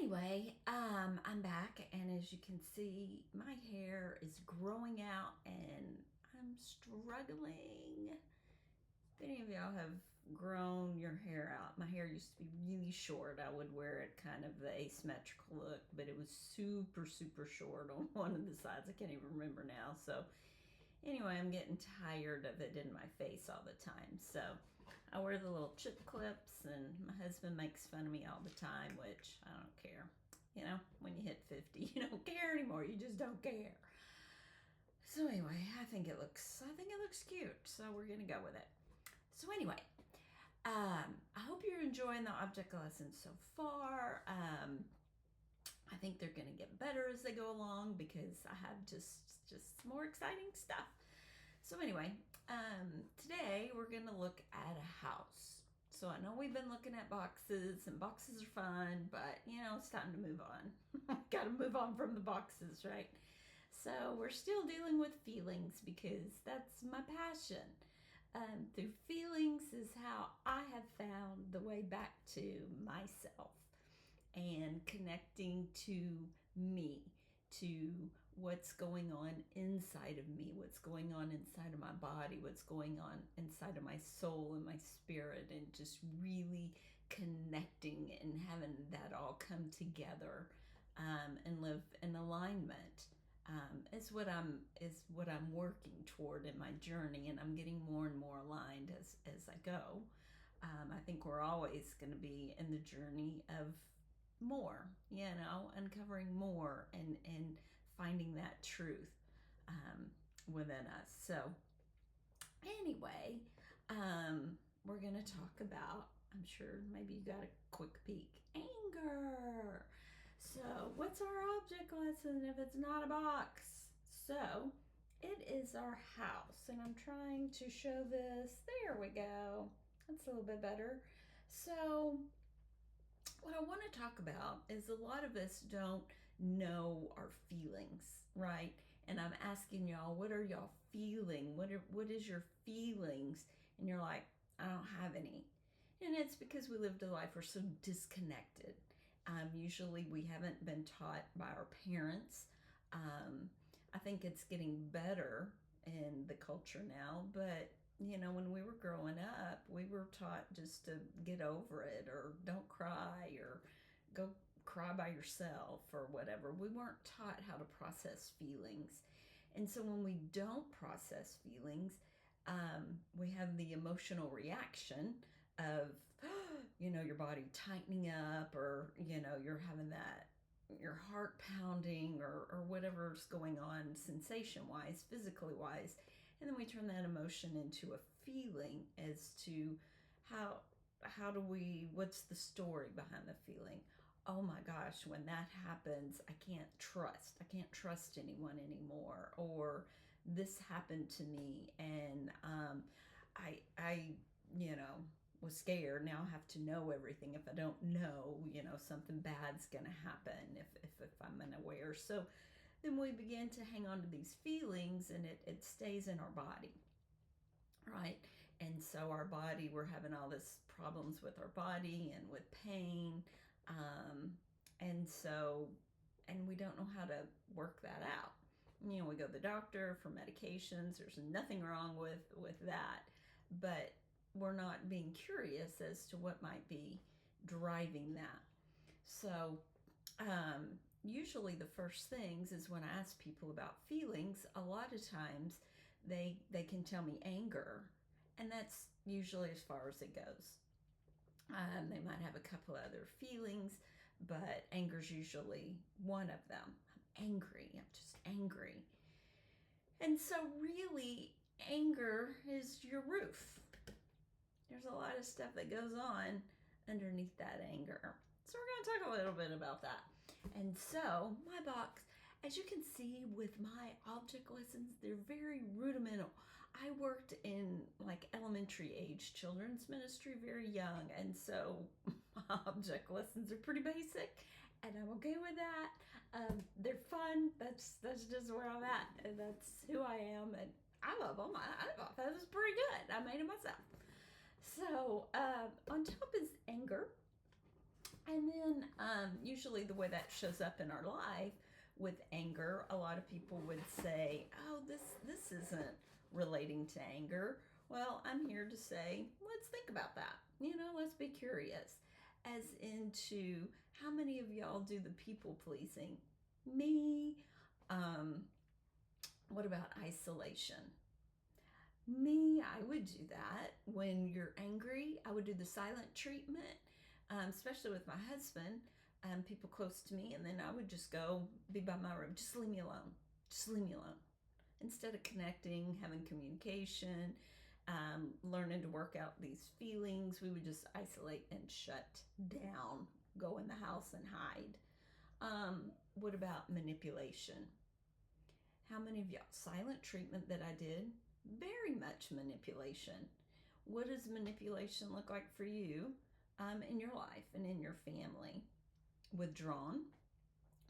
Anyway, I'm back, and as you can see, my hair is growing out, and I'm struggling. If any of y'all have grown your hair out, my hair used to be really short. I would wear it kind of the asymmetrical look, but it was super, super short on one of the sides. I can't even remember now. So anyway, I'm getting tired of it in my face all the time. So I wear the little chip clips, and my husband makes fun of me all the time, which I don't care. You know, when you hit 50, you don't care anymore. You just don't care. So anyway, I think it looks cute. So we're gonna go with it. So anyway, I hope you're enjoying the object lessons so far. I think they're going to get better as they go along because I have just more exciting stuff. So anyway, today we're going to look at a house. So I know we've been looking at boxes, and boxes are fun, but you know, it's time to move on. Got to move on from the boxes, right? So we're still dealing with feelings because that's my passion. Through feelings is how I have found the way back to myself and connecting to me, to what's going on inside of me, what's going on inside of my body, what's going on inside of my soul and my spirit, and just really connecting and having that all come together and live in alignment. Is what I'm working toward in my journey, and I'm getting more and more aligned as I go. I think we're always going to be in the journey of more, you know, uncovering more and finding that truth within us. So anyway, we're going to talk about, I'm sure maybe you got a quick peek, anger. So what's our object lesson if it's not a box? So it is our house, and I'm trying to show this. There we go. That's a little bit better. So what I want to talk about is a lot of us don't know our feelings, right? And I'm asking y'all, what are y'all feeling? What is your feelings? And you're like, I don't have any. And it's because we lived a life we're so disconnected. Usually we haven't been taught by our parents. I think it's getting better in the culture now, but you know, when we were growing up, we were taught just to get over it, or don't cry, or go cry by yourself, or whatever. We weren't taught how to process feelings. And so when we don't process feelings, we have the emotional reaction of, you know, your body tightening up, or, you know, you're having that, your heart pounding, or whatever's going on sensation wise, physically wise. And then we turn that emotion into a feeling as to how do we, what's the story behind the feeling? Oh my gosh, when that happens, I can't trust anyone anymore, or this happened to me, and I you know, was scared. Now I have to know everything. If I don't know, you know, something bad's gonna happen if I'm unaware. So then we begin to hang on to these feelings, and it stays in our body, right? And so our body, we're having all this problems with our body and with pain, and so, and we don't know how to work that out. You know, we go to the doctor for medications. There's nothing wrong with that, but we're not being curious as to what might be driving that. So usually the first things is when I ask people about feelings, a lot of times they can tell me anger, and that's usually as far as it goes. They might have a couple other feelings, but anger's usually one of them. I'm just angry. And so really, anger is your roof. There's a lot of stuff that goes on underneath that anger. So we're going to talk a little bit about that. And so my box, as you can see with my object lessons, they're very rudimental. I worked in like elementary age children's ministry very young, and so my object lessons are pretty basic, and I'm okay with that. They're fun. That's just where I'm at, and that's who I am, and I love them. I thought that was pretty good. I made it myself. So on top is anger. And then Usually the way that shows up in our life with anger, a lot of people would say, oh, this isn't relating to anger. Well, I'm here to say, let's think about that. Let's be curious. As into how many of y'all do the people pleasing? Me. What about isolation? Me, I would do that. When you're angry, I would do the silent treatment, especially with my husband, people close to me, and then I would just go be by my room. Just leave me alone. Just leave me alone. Instead of connecting, having communication, learning to work out these feelings, we would just isolate and shut down, go in the house and hide. What about manipulation? How many of y'all, silent treatment that I did, very much manipulation. What does manipulation look like for you in your life and in your family? Withdrawn.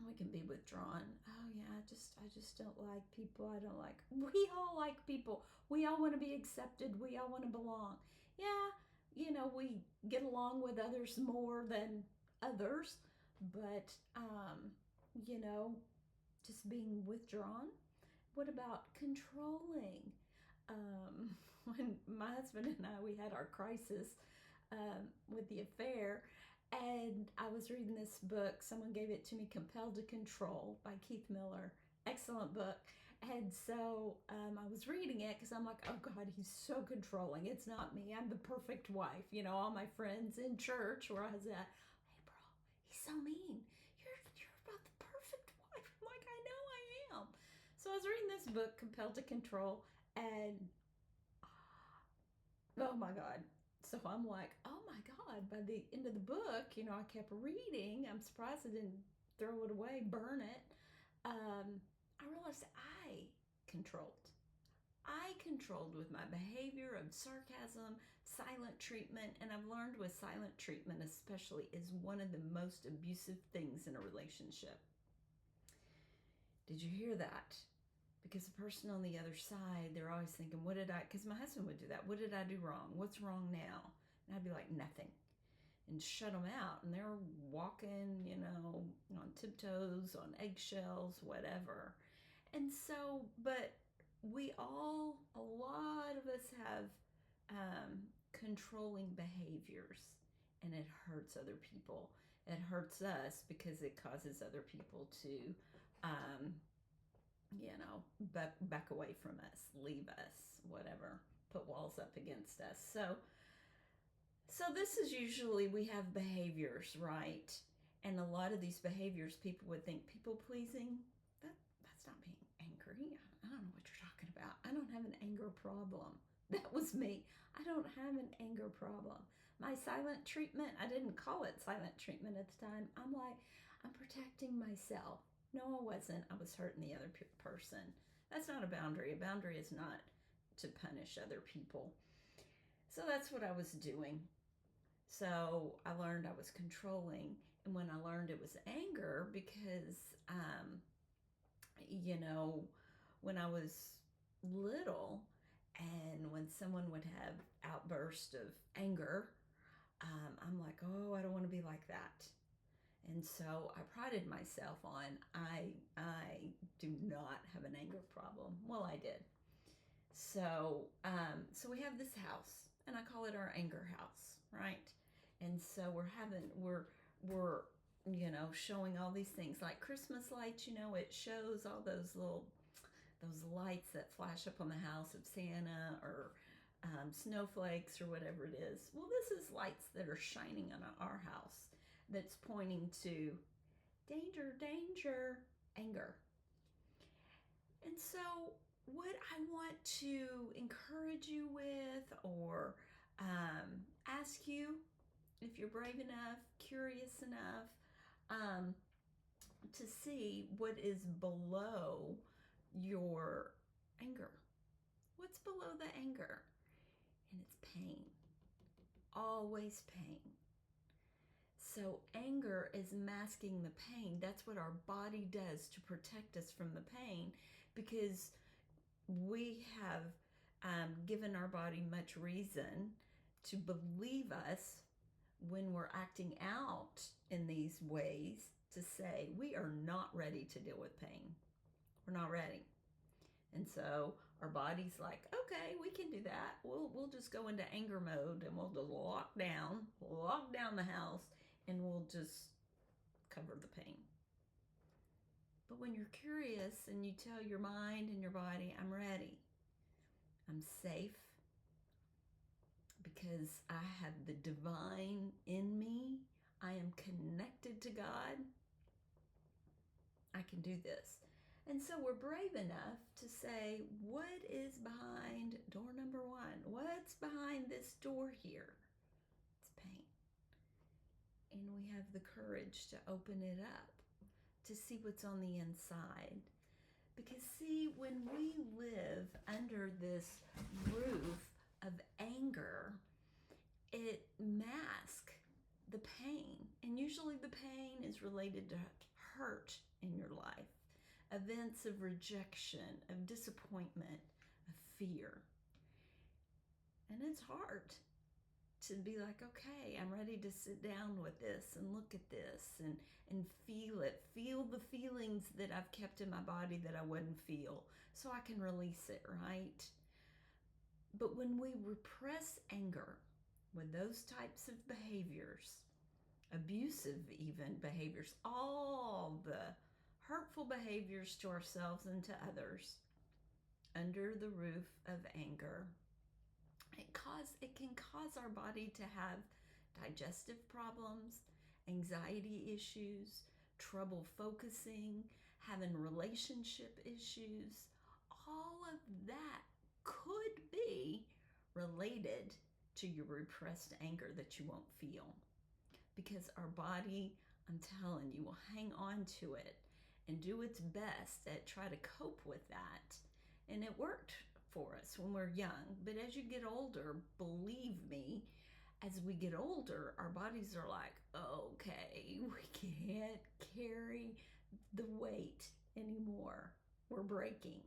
We can be withdrawn. Oh yeah, I just don't like people. I don't like. We all like people. We all want to be accepted. We all want to belong. Yeah, we get along with others more than others, but just being withdrawn. What about controlling? When my husband and I, we had our crisis with the affair, and I was reading this book. Someone gave it to me, Compelled to Control by Keith Miller. Excellent book. And so I was reading it because I'm like, oh God, he's so controlling. It's not me. I'm the perfect wife. All my friends in church where I was at, hey bro, he's so mean. You're about the perfect wife. I'm like, I know I am. So I was reading this book, Compelled to Control, and oh my God. So I'm like, oh my God. By the end of the book, I kept reading. I'm surprised I didn't throw it away, burn it. I realized I controlled. I controlled with my behavior of sarcasm, silent treatment, and I've learned with silent treatment especially is one of the most abusive things in a relationship. Did you hear that? Because the person on the other side, they're always thinking, because my husband would do that. What did I do wrong? What's wrong now? And I'd be like, nothing. And shut them out. And they're walking, on tiptoes, on eggshells, whatever. And so, but a lot of us have controlling behaviors, and it hurts other people. It hurts us because it causes other people to, back away from us, leave us, whatever, put walls up against us. So this is usually, we have behaviors, right? And a lot of these behaviors, people would think people pleasing, that's not being angry. I don't know what you're talking about. I don't have an anger problem. That was me. I don't have an anger problem. My silent treatment, I didn't call it silent treatment at the time. I'm like, I'm protecting myself. No, I wasn't. I was hurting the other person. That's not a boundary. A boundary is not to punish other people. So that's what I was doing. So I learned I was controlling. And when I learned it was anger, because, when I was little and when someone would have outbursts of anger, I'm like, oh, I don't want to be like that. And so I prided myself on, I do not have an anger problem. Well, I did. So we have this house, and I call it our anger house, right? And so we're showing all these things like Christmas lights. It shows all those lights that flash up on the house of Santa, or snowflakes, or whatever it is. Well, this is lights that are shining on our house, that's pointing to danger, danger, anger. And so what I want to encourage you with, or ask you, if you're brave enough, curious enough, to see what is below your anger. What's below the anger? And it's pain. Always pain. So anger is masking the pain. That's what our body does to protect us from the pain, because we have given our body much reason to believe us when we're acting out in these ways to say we are not ready to deal with pain. We're not ready. And so our body's like, okay, we can do that. We'll just go into anger mode and we'll just lock down the house, and we'll just cover the pain. But when you're curious and you tell your mind and your body, I'm ready, I'm safe, because I have the divine in me, I am connected to God, I can do this. And so we're brave enough to say, what is behind door number one? What's behind this door here? It's pain. And we have the courage to open it up, to see what's on the inside. Because see, when we live under this roof of anger, it masks the pain. And usually the pain is related to hurt in your life, events of rejection, of disappointment, of fear. And it's hard to be like, okay, I'm ready to sit down with this and look at this and feel it. Feel the feelings that I've kept in my body that I wouldn't feel, so I can release it, right? But when we repress anger with those types of behaviors, abusive even behaviors, all the hurtful behaviors to ourselves and to others, under the roof of anger, it can cause our body to have digestive problems, anxiety issues, trouble focusing, having relationship issues. All of that could be related to your repressed anger that you won't feel. Because our body, I'm telling you, will hang on to it and do its best at try to cope with that. And it worked for us when we're young. But as you get older, believe me, as we get older, our bodies are like, okay, we can't carry the weight anymore. We're breaking.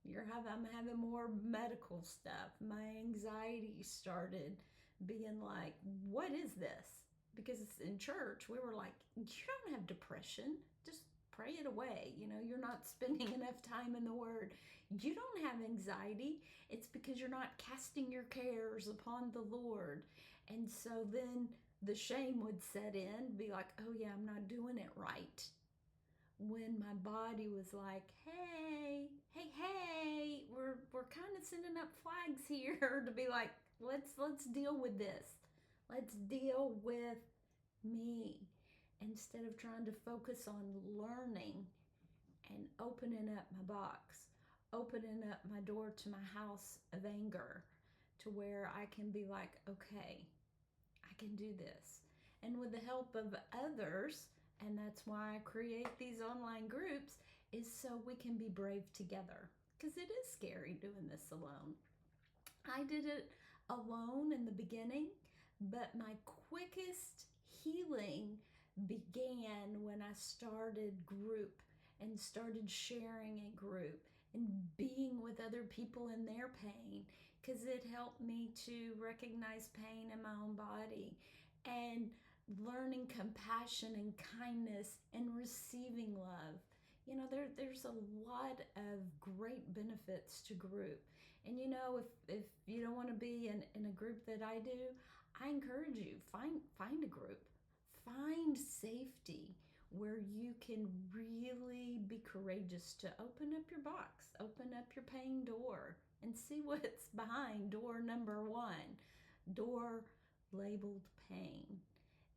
I'm having more medical stuff. My anxiety started being like, what is this? Because in church, we were like, you don't have depression. Just pray it away. You're not spending enough time in the Word. You don't have anxiety. It's because you're not casting your cares upon the Lord. And so then the shame would set in, be like, oh yeah, I'm not doing it right. When my body was like, hey, we're kind of sending up flags here to be like, let's deal with this. Let's deal with me, instead of trying to focus on learning and opening up my box, opening up my door to my house of anger, to where I can be like, okay, I can do this. And with the help of others, and that's why I create these online groups, is so we can be brave together. Because it is scary doing this alone. I did it alone in the beginning, but my quickest healing began when I started group and started sharing a group and being with other people in their pain, because it helped me to recognize pain in my own body and learning compassion and kindness and receiving love. There's a lot of great benefits to group. And if you don't want to be in a group that I do, I encourage you, find a group. Find safety where you can really be courageous to open up your box, open up your pain door, and see what's behind door number one, door labeled pain.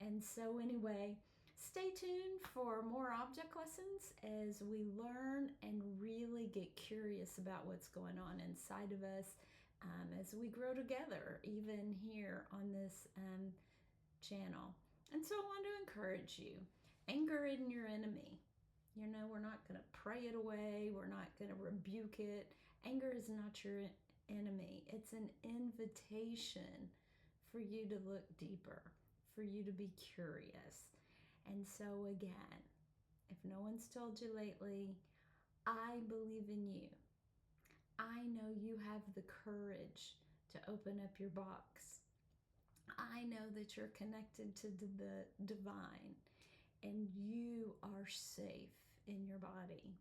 And so anyway, stay tuned for more object lessons as we learn and really get curious about what's going on inside of us, as we grow together, even here on this channel. And so I want to encourage you. Anger isn't your enemy. We're not going to pray it away. We're not going to rebuke it. Anger is not your enemy. It's an invitation for you to look deeper, for you to be curious. And so again, if no one's told you lately, I believe in you. I know you have the courage to open up your box. I know that you're connected to the divine and you are safe in your body.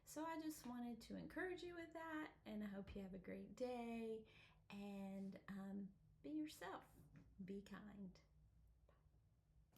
So I just wanted to encourage you with that, and I hope you have a great day and be yourself. Be kind.